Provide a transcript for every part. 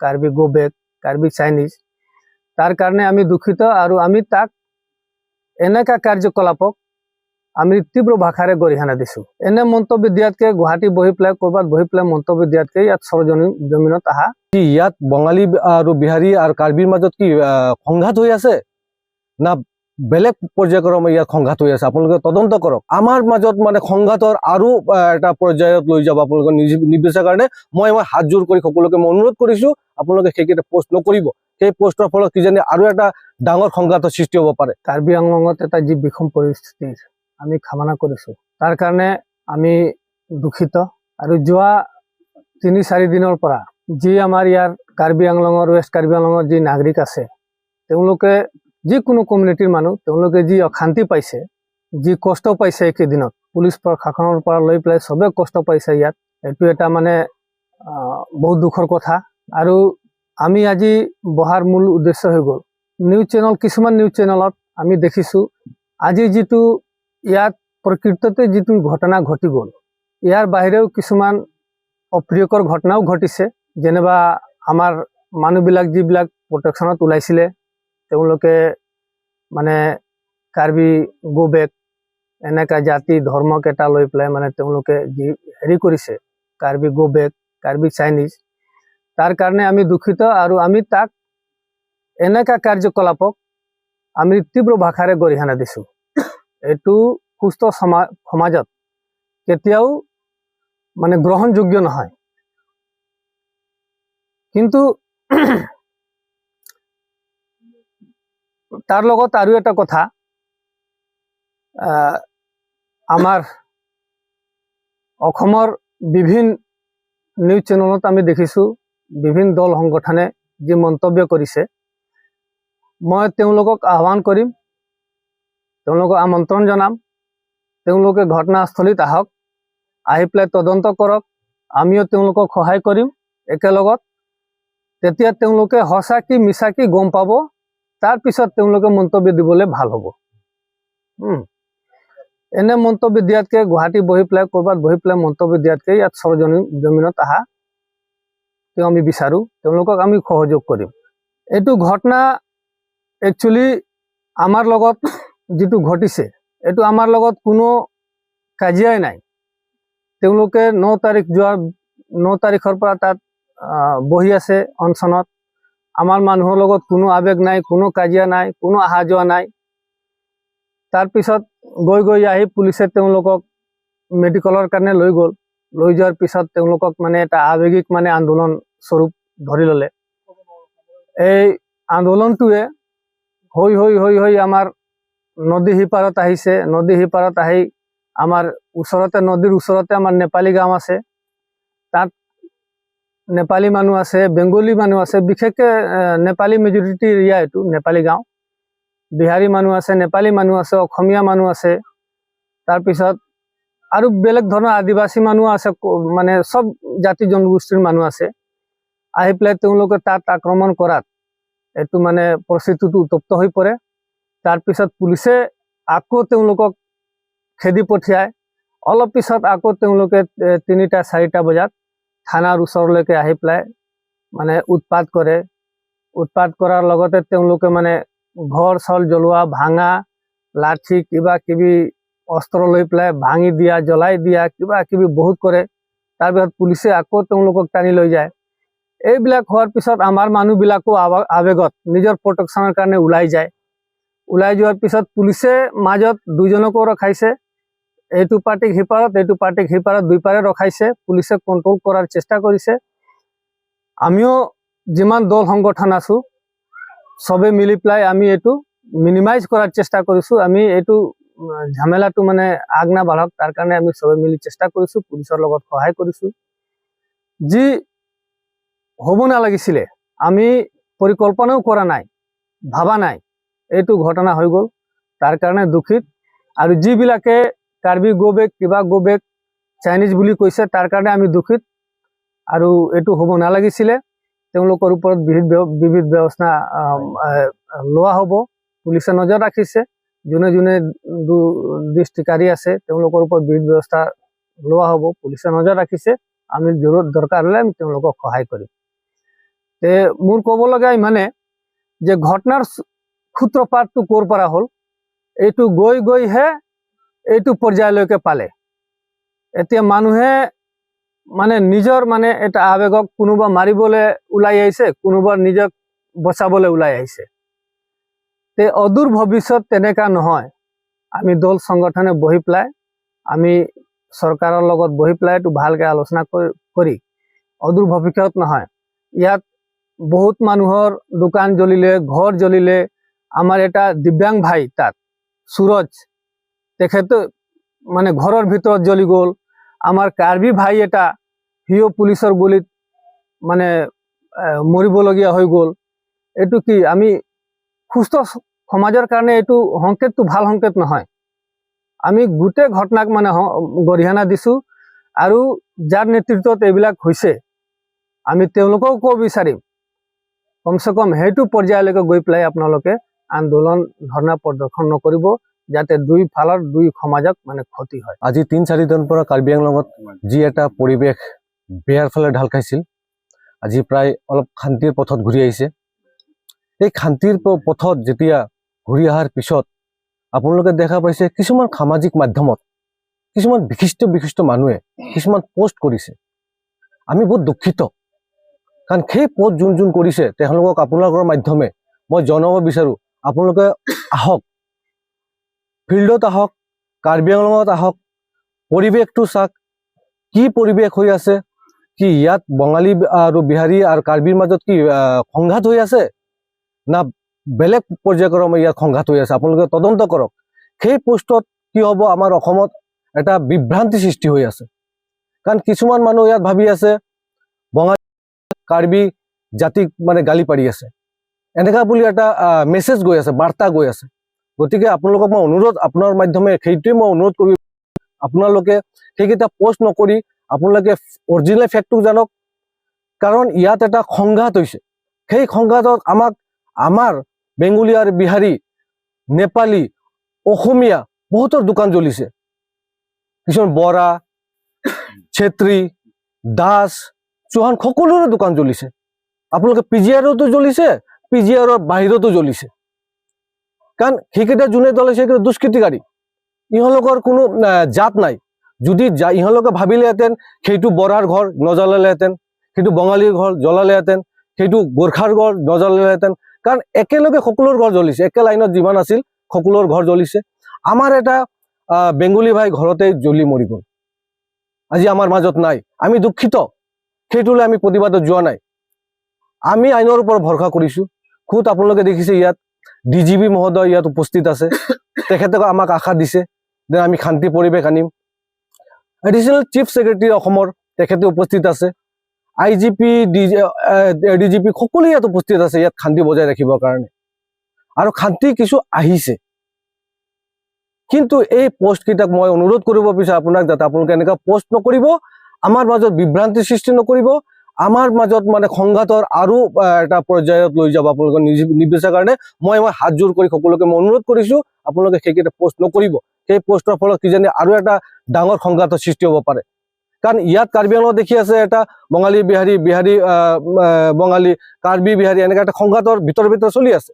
Karbi go back, Karbi Chinese. তাৰ কাৰণে আমি দুখিত আৰু আমি তাক এনেকা কাৰ্যকলাপক আমি তীব্ৰ ভাষাৰে গৰিহণা দিছো। এনে মন্তব্য দিয়াতকে গুৱাহাটী বহি পেলাই ক'ৰবাত বহি পেলাই মন্তব্য দিয়াতকে ইয়াত সৰজমিনত আহা। কি ইয়াত বঙালী আৰু বিহাৰী আৰু কাৰ্বিৰ মাজত কি সংঘাত হৈ আছে না বেলেগ পৰ্যায়ৰ ইয়াত সংঘাত হৈ আছে? আপোনালোকে তদন্ত কৰক। আমাৰ মাজত মানে সংঘাতৰ আৰু এটা পৰ্যায়ত লৈ যাব আপোনালোকে নিৰ্বিচাৰ কাৰণে মই হাত জোৰ কৰি সকলোকে মই অনুৰোধ কৰিছো আপোনালোকে সেইকেইটা পোষ্ট নকৰিব। সেই পোষ্টৰ ফলত কিজানি আৰু এটা ডাঙৰ সংঘাতৰ সৃষ্টি হ'ব পাৰে। কাৰ্বি আংলঙত এটা যি বিষম পৰিস্থিতিৰ আমি কামনা কৰিছো, তাৰ কাৰণে আমি দুখিত। আৰু যোৱা ৩-৪ দিনৰ পৰা যি আমাৰ ইয়াৰ কাৰ্বি আংলঙৰ ৱেষ্ট কাৰ্বি আংলঙৰ যি নাগৰিক আছে, তেওঁলোকে যিকোনো কমিউনিটিৰ মানুহ, তেওঁলোকে যি অশান্তি পাইছে, যি কষ্ট পাইছে এইকেইদিনত, পুলিচ প্ৰশাসনৰ পৰা লৈ পেলাই চবে কষ্ট পাইছে ইয়াত। এইটো এটা মানে বহুত দুখৰ কথা। আৰু আমি আজি বহাৰ মূল উদ্দেশ্য হৈ গ'ল, নিউজ চেনেল, কিছুমান নিউজ চেনেলত আমি দেখিছো আজি যিটো ইয়াত প্ৰকৃততে যিটো ঘটনা ঘটি গ'ল, ইয়াৰ বাহিৰেও কিছুমান অপ্ৰিয়কৰ ঘটনাও ঘটিছে। যেনিবা আমাৰ মানুহবিলাক যিবিলাক প্ৰটেকশ্যনত ওলাইছিলে, তেওঁলোকে মানে কাৰ্বি গো বেক এনেকা জাতি ধৰ্মক এটা লৈ পেলাই মানে তেওঁলোকে যি হেৰি কৰিছে, Karbi go back, Karbi Chinese. তাৰ কাৰণে আমি দুখিত আৰু আমি তাক এনেকা কাৰ্যকলাপক আমি তীব্ৰ ভাষাৰে গৰিহণা দিছো। এইটো সুস্থ সমাজত কেতিয়াও মানে গ্ৰহণযোগ্য নহয়। কিন্তু তাৰ লগত আৰু এটা কথা, আমাৰ অসমৰ বিভিন্ন নিউজ চেনেলত আমি দেখিছো বিভিন্ন দল সংগঠনে যি মন্তব্য কৰিছে, মই তেওঁলোকক আহ্বান কৰিম, তেওঁলোকক আমন্ত্ৰণ জনাম, তেওঁলোকে ঘটনাস্থলীত আহক, আহি পেলাই তদন্ত কৰক, আমিও তেওঁলোকক সহায় কৰিম একেলগত। তেতিয়া তেওঁলোকে সঁচা কি মিছা কি গম পাব, তাৰপিছত তেওঁলোকে মন্তব্য দিবলৈ ভাল হ'ব। এনে মন্তব্য দিয়াতকে গুৱাহাটী বহি পেলাই ক'ৰবাত বহি পেলাই মন্তব্য দিয়াতকে ইয়াত সৰজমিনত আহা তেওঁ আমি বিচাৰো, তেওঁলোকক আমি সহযোগ কৰিম। এইটো ঘটনা একচুৱেলি আমাৰ লগত যিটো ঘটিছে, এইটো আমাৰ লগত কোনো কাজিয়াই নাই। তেওঁলোকে 9 তাৰিখৰ পৰা তাত বহি আছে অনশনত। আমাৰ মানুহৰ লগত কোনো আৱেগ নাই, কোনো কাজিয়া নাই, কোনো অহা যোৱা নাই। তাৰপিছত গৈ আহি পুলিচে তেওঁলোকক মেডিকেলৰ কাৰণে লৈ গ'ল। লৈ যোৱাৰ পিছত তেওঁলোকক মানে এটা আৱেগিক মানে আন্দোলন স্বৰূপ ধৰি ল'লে। এই আন্দোলনটোৱে হৈ আমাৰ নদী সিপাৰত আহিছে। নদী সিপাৰত আহি আমাৰ ওচৰতে, নদীৰ ওচৰতে আমাৰ নেপালী গাঁও আছে। তাত নেপালী মানুহ আছে, বেংগলী মানুহ আছে, বিশেষকৈ নেপালী মেজৰিটি এৰিয়া এইটো নেপালী গাঁও। বিহাৰী মানুহ আছে, নেপালী মানুহ আছে, অসমীয়া মানুহ আছে, তাৰপিছত আৰু বেলেগ ধৰণৰ আদিবাসী মানুহ আছে, মানে চব জাতি জনগোষ্ঠীৰ মানুহ আছে। আহি পেলাই তেওঁলোকে তাত আক্ৰমণ কৰাত এইটো মানে পৰিস্থিতিটো উত্তপ্ত হৈ পৰে। তাৰপিছত পুলিচে আকৌ তেওঁলোকক খেদি পঠিয়ায়। অলপ পিছত আকৌ তেওঁলোকে 3-4টা বজাত থানাৰ ওচৰলৈকে আহি পেলাই মানে উৎপাত কৰে। উৎপাত কৰাৰ লগতে তেওঁলোকে মানে ঘৰ চল জ্বলোৱা, ভাঙা, লাঠি কিবা কিবি অস্ত্ৰ লৈ পেলাই ভাঙি দিয়া, জ্বলাই দিয়া, কিবা কিবি বহুত কৰে। তাৰপিছত পুলিচে আকৌ তেওঁলোকক টানি লৈ যায়। এইবিলাক হোৱাৰ পিছত আমাৰ মানুহবিলাকো আৱেগত নিজৰ প্ৰটেকশ্যনৰ কাৰণে ওলাই যায়। ওলাই যোৱাৰ পিছত পুলিচে মাজত দুজনকো ৰখাইছে, এইটো পাৰ্টিক সিপাৰত, এইটো পাৰ্টিক সিপাৰত, দুইপাৰে ৰখাইছে। পুলিচে কণ্ট্ৰল কৰাৰ চেষ্টা কৰিছে। আমিও যিমান দল সংগঠন আছো চবে মিলি পেলাই আমি এইটো মিনিমাইজ কৰাৰ চেষ্টা কৰিছো। আমি এইটো ঝামেলাটো মানে আগ নাবাঢ়ক তাৰ কাৰণে আমি চবে মিলি চেষ্টা কৰিছো, পুলিচৰ লগত সহায় কৰিছো। যি হ'ব নালাগিছিলে, আমি পৰিকল্পনাও কৰা নাই, ভাবা নাই, এইটো ঘটনা হৈ গ'ল। তাৰ কাৰণে দুখিত। আৰু যিবিলাকে কাৰ্বি গো বেক, কিবা গো বেক, চাইনিজ বুলি কৈছে, তাৰ কাৰণে আমি দুখিত। আৰু এইটো হ'ব নালাগিছিলে। তেওঁলোকৰ ওপৰত বিবিধ ব্যৱস্থা লোৱা হ'ব। পুলিচে নজৰ ৰাখিছে, যোনে যোনে দৃষ্টিকাৰী আছে তেওঁলোকৰ ওপৰত বিবিধ ব্যৱস্থা লোৱা হ'ব। পুলিচে নজৰ ৰাখিছে, আমি দৰকাৰ হ'লে আমি তেওঁলোকক সহায় কৰিম। তে মোৰ ক'ব লগা ইমানে যে ঘটনাৰ সূত্ৰপাতটো ক'ৰ পৰা হ'ল, এইটো গৈ গৈহে এইটো পৰ্যায়লৈকে পালে। এতিয়া মানুহে মানে নিজৰ মানে এটা আৱেগক কোনোবা মাৰিবলৈ ওলাই আহিছে, কোনোবা নিজক বচাবলৈ ওলাই আহিছে। তে অদূৰ ভৱিষ্যত তেনেকা নহয়। আমি দল সংগঠনে বহি পেলাই আমি চৰকাৰৰ লগত বহি পেলাই এইটো ভালকে আলোচনা কৰি অদূৰ ভৱিষ্যত নহয়, ইয়াত বহুত মানুহৰ দোকান জ্বলিলে, ঘৰ জ্বলিলে। আমাৰ এটা দিব্যাং ভাই তাত সুৰজ, তেখেতে মানে ঘৰৰ ভিতৰত জ্বলি গ'ল। আমাৰ কাৰ্বি ভাই এটা, সিও পুলিচৰ গুলিত মানে মৰিবলগীয়া হৈ গ'ল। এইটো কি আমি সুস্থ সমাজৰ কাৰণে এইটো সংকেতটো ভাল সংকেত নহয়। আমি গোটেই ঘটনাক মানে গৰিহণা দিছোঁ, আৰু যাৰ নেতৃত্বত এইবিলাক হৈছে আমি তেওঁলোকেও ক'ব বিচাৰিম, কমচে কম সেইটো পৰ্যায়লৈকে গৈ পেলাই আপোনালোকে আন্দোলন ধৰ্ণা প্ৰদৰ্শন নকৰিব, যাতে দুই ফালৰ দুই সমাজক মানে ক্ষতি হয়। আজি ৩-৪ দিনৰ পৰা কাৰ্বি আংলঙত যি এটা পৰিৱেশ বেয়াৰ ফালে ঢাল খাইছিল, আজি প্ৰায় অলপ শান্তিৰ পথত ঘূৰি আহিছে। এই শান্তিৰ পথত যেতিয়া ঘূৰি অহাৰ পিছত আপোনালোকে দেখা পাইছে কিছুমান সামাজিক মাধ্যমত কিছুমান বিশিষ্ট মানুহে কিছুমান পোষ্ট কৰিছে। আমি বহুত দুখিত, কাৰণ সেই পোষ্ট যোন কৰিছে তেওঁলোকক আপোনালোকৰ মাধ্যমে মই জনাব বিচাৰোঁ, আপোনালোকে আহক, ফিল্ডত আহক, কাৰ্বি আংলঙত আহক, পৰিৱেশটো চাওক, কি পৰিৱেশ হৈ আছে, কি ইয়াত বঙালী আৰু বিহাৰী আৰু কাৰ্বিৰ মাজত কি সংঘাত হৈ আছে, না বেলেগ পৰ্যায়ক্ৰম ইয়াত সংঘাত হৈ আছে, আপোনালোকে তদন্ত কৰক। সেই পোষ্টত কি হ'ব, আমাৰ অসমত এটা বিভ্ৰান্তি সৃষ্টি হৈ আছে। কাৰণ কিছুমান মানুহ ইয়াত ভাবি আছে বঙালী কাৰ্বি জাতিক মানে গালি পাৰি আছে, এনেকা বুলি এটা মেছেজ গৈ আছে, বাৰ্তা গৈ আছে। গতিকে আপোনালোকক মই অনুৰোধ, আপোনাৰ মাধ্যমে সেইটোৱে মই অনুৰোধ কৰি, আপোনালোকে সেইকেইটা পোষ্ট নকৰি আপোনালোকে অৰিজিনেল ফেক্টটো জানক। কাৰণ ইয়াত এটা সংঘাত হৈছে, সেই সংঘাতত আমাৰ বেংগলী আৰু বিহাৰী, নেপালী, অসমীয়া বহুতৰ দোকান জ্বলিছে। কিছুমান বৰা, ছেত্ৰী, দাস, চৌহান সকলোৰে দোকান জ্বলিছে। আপোনালোকে PGRতো জ্বলিছে, PGRৰ বাহিৰতো জ্বলিছে। কাৰণ সেইকেইটা যোনে জ্বলাইছে সেইকেইটা দুষ্কৃতিকাৰী, ইহঁতলোকৰ কোনো জাত নাই। যদি ইহঁতলোকে ভাবিলেহেঁতেন সেইটো বৰাৰ ঘৰ নজ্বলালেহেঁতেন, সেইটো বঙালীৰ ঘৰ জ্বলালেহেঁতেন, সেইটো গোৰ্খাৰ ঘৰ নজ্বলালেহেঁতেন। কাৰণ একেলগে সকলোৰ ঘৰ জ্বলিছে, একে লাইনত যিমান আছিল সকলোৰ ঘৰ জ্বলিছে। আমাৰ এটা বেংগলী ভাই ঘৰতে জ্বলি মৰি গ'ল, আজি আমাৰ মাজত নাই। আমি দুখিত, সেইটোলৈ আমি প্ৰতিবাদত যোৱা নাই। আমি আইনৰ ওপৰত ভৰসা কৰিছোঁ। খুদ আপোনালোকে দেখিছে ইয়াত DGP মহোদয় ইয়াত উপস্থিত আছে, তেখেতে আমাক আশা দিছে যে আমি শান্তি পৰিৱেশ আনিম। এডিশ্যনেল চিফ ছেক্ৰেটাৰী অসমৰ তেখেতে উপস্থিত আছে, IGP DGP সকলোৱে ইয়াত উপস্থিত আছে ইয়াত শান্তি বজাই ৰাখিবৰ কাৰণে, আৰু শান্তি কিছু আহিছে। কিন্তু এই পোষ্টকেইটাক মই অনুৰোধ কৰিব বিচাৰোঁ আপোনাক, যাতে আপোনালোকে এনেকুৱা পোষ্ট নকৰিব, আমাৰ মাজত বিভ্ৰান্তি সৃষ্টি নকৰিব, আমাৰ মাজত মানে সংঘাতৰ আৰু এটা পৰ্যায়ত লৈ যাব আপোনালোকে নিৰ্বিচাৰ কাৰণে মই হাত জোৰ কৰি সকলোকে মই অনুৰোধ কৰিছোঁ, আপোনালোকে সেইকেইটা পোষ্ট নকৰিব। সেই পোষ্টৰ ফলত কিজানি আৰু এটা ডাঙৰ সংঘাতৰ সৃষ্টি হ'ব পাৰে। কাৰণ ইয়াত কাৰ্বি আংলঙত দেখি আছে এটা বঙালী বিহাৰী, বঙালী, কাৰ্বি বিহাৰী এনেকুৱা এটা সংঘাতৰ ভিতৰত চলি আছে।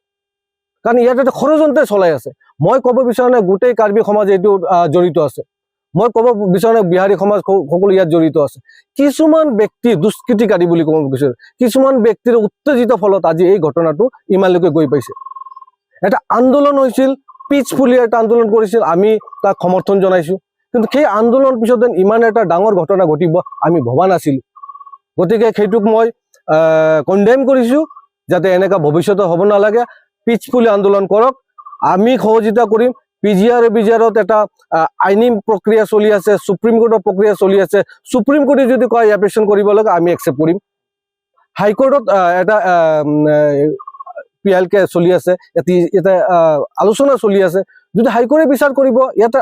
কাৰণ ইয়াত এটা ষড়যন্ত্ৰ চলাই আছে। মই ক'ব বিচাৰোঁ নাই গোটেই কাৰ্বি সমাজ এইটো জড়িত আছে, মই ক'ব বিচাৰোঁ নাই বিহাৰী সমাজ সকলো ইয়াত জড়িত আছে। কিছুমান ব্যক্তি দুষ্কৃতিকাৰী বুলি ক'ব বিচাৰোঁ, কিছুমান ব্যক্তিৰ উত্তেজিত ফলত আজি এই ঘটনাটো ইমানলৈকে গৈ পাইছে। এটা আন্দোলন হৈছিল, পিচফুলি এটা আন্দোলন কৰিছিল, আমি তাক সমৰ্থন জনাইছোঁ। কিন্তু সেই আন্দোলন পিছত ইমান এটা ডাঙৰ ঘটনা ঘটিব আমি ভবা নাছিলোঁ। গতিকে সেইটোক মই কণ্ডেম কৰিছোঁ, যাতে এনেকুৱা ভৱিষ্যতে হ'ব নালাগে। পিচফুলি আন্দোলন কৰক, আমি সহযোগিতা কৰিম। PGRত এটা আইনী প্ৰক্ৰিয়া চলি আছে, সুপ্ৰিম কোৰ্টৰ প্ৰক্ৰিয়া চলি আছে। সুপ্ৰিম কোৰ্টে যদি কয় এপ্লিকেশ্যন কৰিব লাগে, আমি একচেপ্ট কৰিম। হাইকোৰ্টত এটা PLK চলি আছে, এটা আলোচনা চলি আছে। যদি হাইকোৰ্টে বিচাৰ কৰিব, ইয়াতে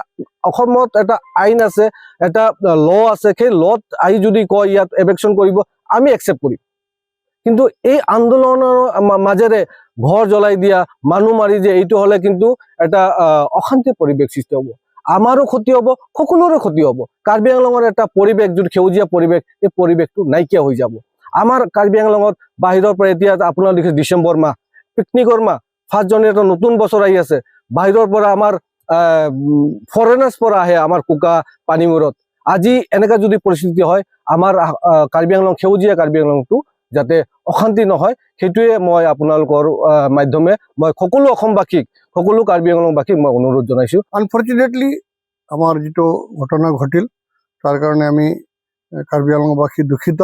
অসমত এটা আইন আছে, এটা ল আছে, সেই লত আহি যদি কয় ইয়াত এপ্লিকেশ্যন কৰিব, আমি একচেপ্ট কৰিম। কিন্তু এই আন্দোলনৰ মাজেৰে ঘৰ জ্বলাই দিয়া, মানুহ মাৰি দিয়া, এইটো হ'লে কিন্তু এটা অশান্তি পৰিৱেশ সৃষ্টি হ'ব, আমাৰো ক্ষতি হ'ব, সকলোৰে ক্ষতি হ'ব। কাৰ্বি আংলঙৰ এটা পৰিৱেশ, যদি সেউজীয়া পৰিৱেশ, এই পৰিৱেশটো নাইকিয়া হৈ যাব। আমাৰ কাৰ্বি আংলঙত বাহিৰৰ পৰা এতিয়া আপোনাৰ দেখিছে ডিচেম্বৰ মাহ পিকনিকৰ মাহ 1 জানুৱাৰী এটা নতুন বছৰ আহি আছে বাহিৰৰ পৰা আমাৰ ফৰেনাৰ্ছ পৰা আহে আমাৰ কুকা পানীমূৰত আজি এনেকা যদি পৰিস্থিতি হয় আমাৰ কাৰ্বি আংলং সেউজীয়া কাৰ্বি আংলংটো যাতে অশান্তি নহয় সেইটোৱে মই আপোনালোকৰ মাধ্যমে মই সকলো অসমবাসীক সকলো কাৰ্বি আংলংবাসীক মই অনুৰোধ জনাইছোঁ। আনফৰ্চুনেটলি আমাৰ যিটো ঘটনা ঘটিল তাৰ কাৰণে আমি কাৰ্বি আংলংবাসী দুখিত।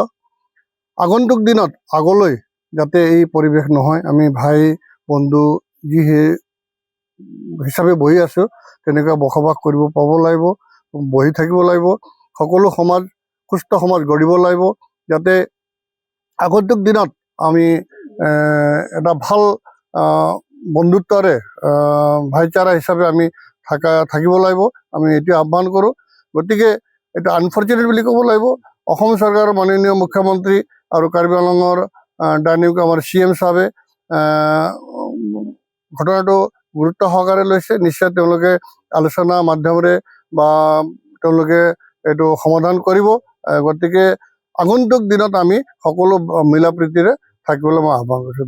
আগন্তুক দিনত আগলৈ যাতে এই পৰিৱেশ নহয় আমি ভাই বন্ধু যি হিচাপে বহি আছো তেনেকুৱা বসবাস কৰিব পাব লাগিব বহি থাকিব লাগিব সকলো সমাজ সুস্থ সমাজ গঢ়িব লাগিব যাতে আগন্তুক দিনত আমি এটা ভাল বন্ধুত্বৰে ভাইচাৰা হিচাপে আমি থাকিব লাগিব আমি এইটো আহ্বান কৰোঁ। গতিকে এইটো আনফৰ্চুনেট বুলি ক'ব লাগিব অসম চৰকাৰৰ মাননীয় মুখ্যমন্ত্ৰী আৰু কাৰ্বি আংলঙৰ ডাইনিক আমাৰ CM চাহাবে ঘটনাটো গুৰুত্ব সহকাৰে লৈছে নিশ্চয় তেওঁলোকে আলোচনা মাধ্যমেৰে বা তেওঁলোকে এইটো সমাধান কৰিব। গতিকে আগন্তুক দিনত আমি সকলো মিলা প্ৰীতিৰে থাকিবলৈ মই আহ্বান কৰিছোঁ।